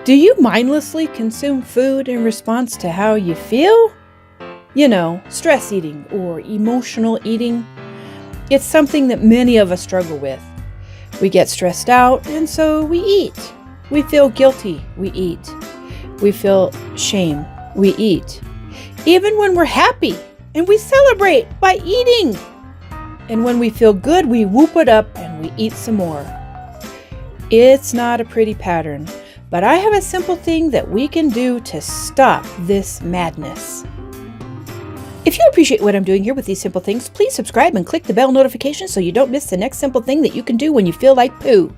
Do you mindlessly consume food in response to how you feel? You know, stress eating or emotional eating. It's something that many of us struggle with. We get stressed out, and so we eat. We feel guilty, we eat. We feel shame, we eat. Even when we're happy, and we celebrate by eating. And when we feel good, we whoop it up and we eat some more. It's not a pretty pattern, but I have a simple thing that we can do to stop this madness. If you appreciate what I'm doing here with these simple things, please subscribe and click the bell notification so you don't miss the next simple thing that you can do when you feel like poo.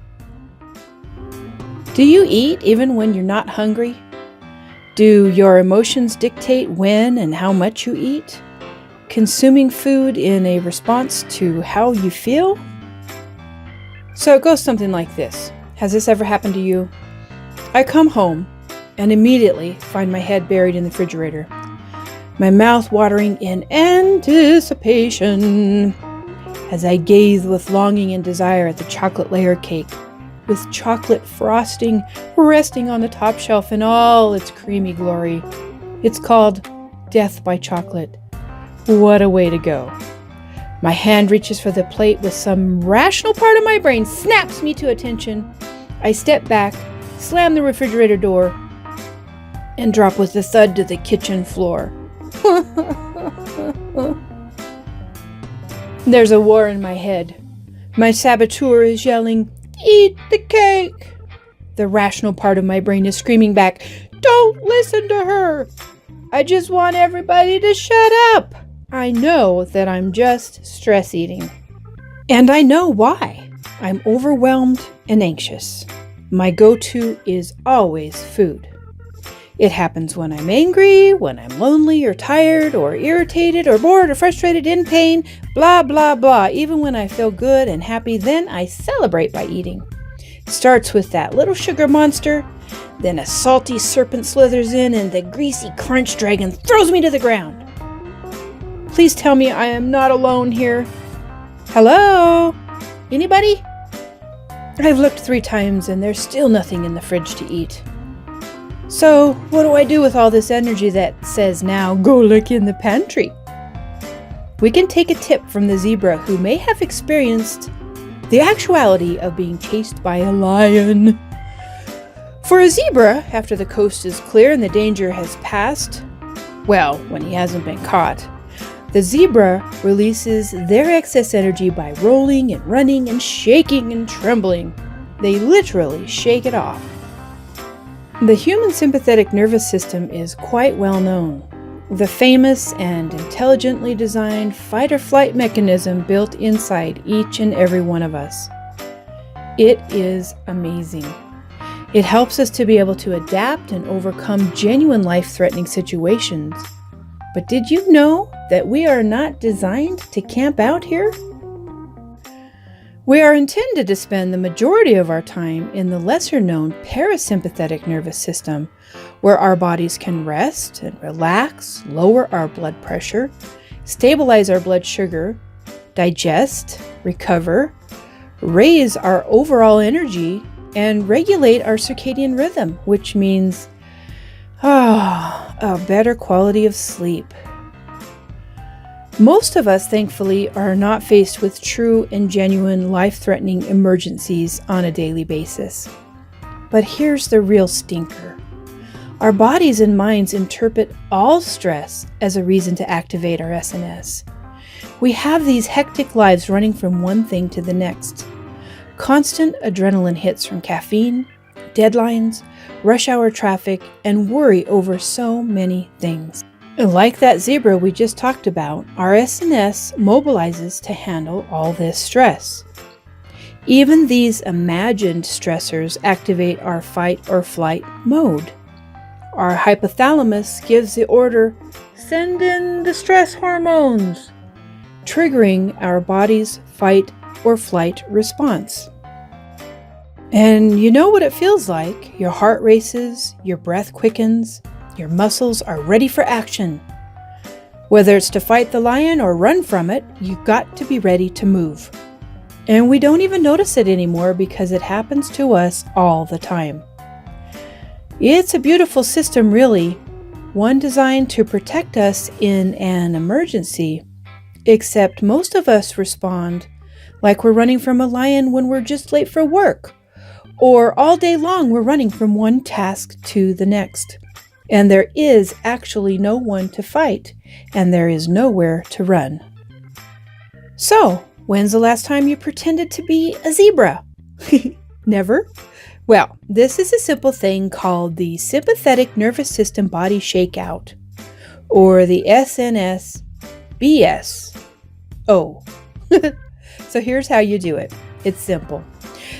Do you eat even when you're not hungry? Do your emotions dictate when and how much you eat? Consuming food in a response to how you feel? So it goes something like this. Has this ever happened to you? I come home and immediately find my head buried in the refrigerator, my mouth watering in anticipation as I gaze with longing and desire at the chocolate layer cake, with chocolate frosting resting on the top shelf in all its creamy glory. It's called Death by Chocolate. What a way to go. My hand reaches for the plate with some rational part of my brain snaps me to attention. I step back, slam the refrigerator door, and drop with a thud to the kitchen floor. There's a war in my head. My saboteur is yelling, "Eat the cake!" The rational part of my brain is screaming back, "Don't listen to her! I just want everybody to shut up!" I know that I'm just stress eating. And I know why. I'm overwhelmed and anxious. My go-to is always food. It happens when I'm angry, when I'm lonely or tired or irritated or bored or frustrated, in pain, blah, blah, blah. Even when I feel good and happy, then I celebrate by eating. It starts with that little sugar monster, then a salty serpent slithers in and the greasy crunch dragon throws me to the ground. Please tell me I am not alone here. Hello? Anybody? I've looked 3 times and there's still nothing in the fridge to eat. So, what do I do with all this energy that says now, go look in the pantry? We can take a tip from the zebra who may have experienced the actuality of being chased by a lion. For a zebra, after the coast is clear and the danger has passed, well, when he hasn't been caught, the zebra releases their excess energy by rolling and running and shaking and trembling. They literally shake it off. The human sympathetic nervous system is quite well known. The famous and intelligently designed fight-or-flight mechanism built inside each and every one of us. It is amazing. It helps us to be able to adapt and overcome genuine life-threatening situations. But did you know that we are not designed to camp out here? We are intended to spend the majority of our time in the lesser-known parasympathetic nervous system, where our bodies can rest and relax, lower our blood pressure, stabilize our blood sugar, digest, recover, raise our overall energy, and regulate our circadian rhythm, which means a better quality of sleep. Most of us, thankfully, are not faced with true and genuine life-threatening emergencies on a daily basis. But here's the real stinker. Our bodies and minds interpret all stress as a reason to activate our SNS. We have these hectic lives running from one thing to the next. Constant adrenaline hits from caffeine, deadlines, rush hour traffic, and worry over so many things. Like that zebra we just talked about, our SNS mobilizes to handle all this stress. Even these imagined stressors activate our fight or flight mode. Our hypothalamus gives the order, "Send in the stress hormones," triggering our body's fight or flight response. And you know what it feels like. Your heart races, your breath quickens, your muscles are ready for action. Whether it's to fight the lion or run from it, you've got to be ready to move. And we don't even notice it anymore because it happens to us all the time. It's a beautiful system, really, one designed to protect us in an emergency. Except most of us respond like we're running from a lion when we're just late for work, or all day long we're running from one task to the next. And there is actually no one to fight, and there is nowhere to run. So, when's the last time you pretended to be a zebra? Never? Well, this is a simple thing called the Sympathetic Nervous System Body Shakeout, or the SNSBSO. So here's how you do it. It's simple.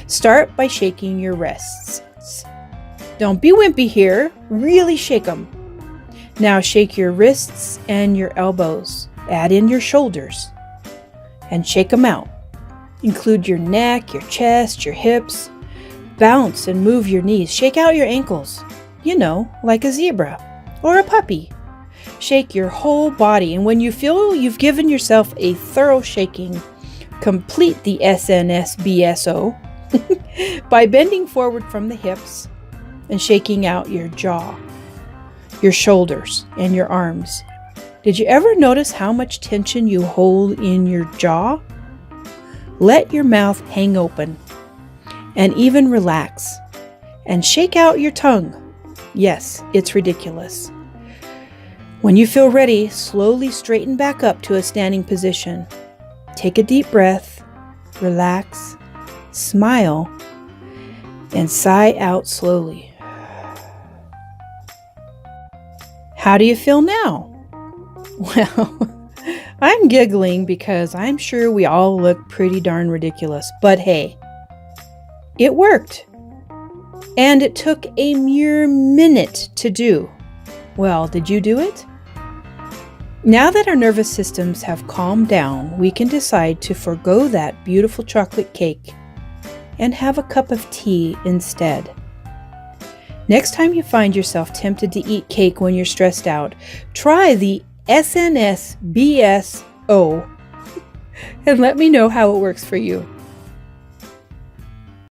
Start by shaking your wrists. Don't be wimpy here. Really shake them. Now shake your wrists and your elbows. Add in your shoulders. And shake them out. Include your neck, your chest, your hips. Bounce and move your knees. Shake out your ankles. You know, like a zebra or a puppy. Shake your whole body, and when you feel you've given yourself a thorough shaking, complete the SNSBSO by bending forward from the hips and shaking out your jaw, your shoulders, and your arms. Did you ever notice how much tension you hold in your jaw? Let your mouth hang open and even relax, and shake out your tongue. Yes, it's ridiculous. When you feel ready, slowly straighten back up to a standing position. Take a deep breath, relax, smile, and sigh out slowly. How do you feel now? Well, I'm giggling because I'm sure we all look pretty darn ridiculous, but hey, it worked. And it took a mere minute to do. Well, did you do it? Now that our nervous systems have calmed down, we can decide to forgo that beautiful chocolate cake and have a cup of tea instead. Next time you find yourself tempted to eat cake when you're stressed out, try the SNSBSO and let me know how it works for you.